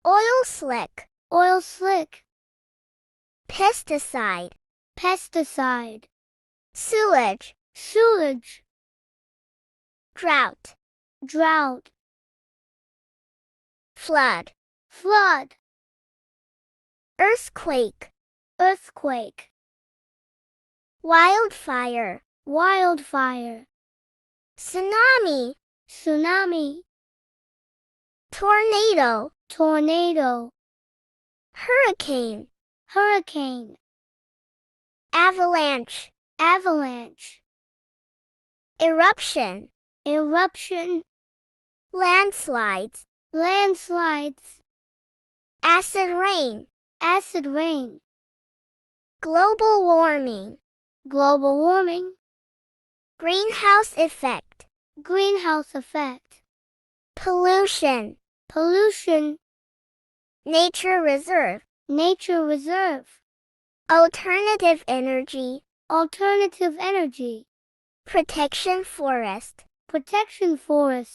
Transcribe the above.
Oil slick. Oil slick. Pesticide. Pesticide. Sewage. Sewage. Drought. Drought. Flood. Flood. Earthquake. Earthquake. Wildfire. Wildfire. Tsunami. Tsunami. Tornado. Tornado. Hurricane. Hurricane. Avalanche. Avalanche. Eruption. Eruption. Landslides. Landslides. Acid rain. Acid rain. Global warming. Global warming. Greenhouse effect. Greenhouse effect. Pollution. Pollution. Nature reserve. Nature reserve. Alternative energy. Alternative energy. Protection forest. Protection forest.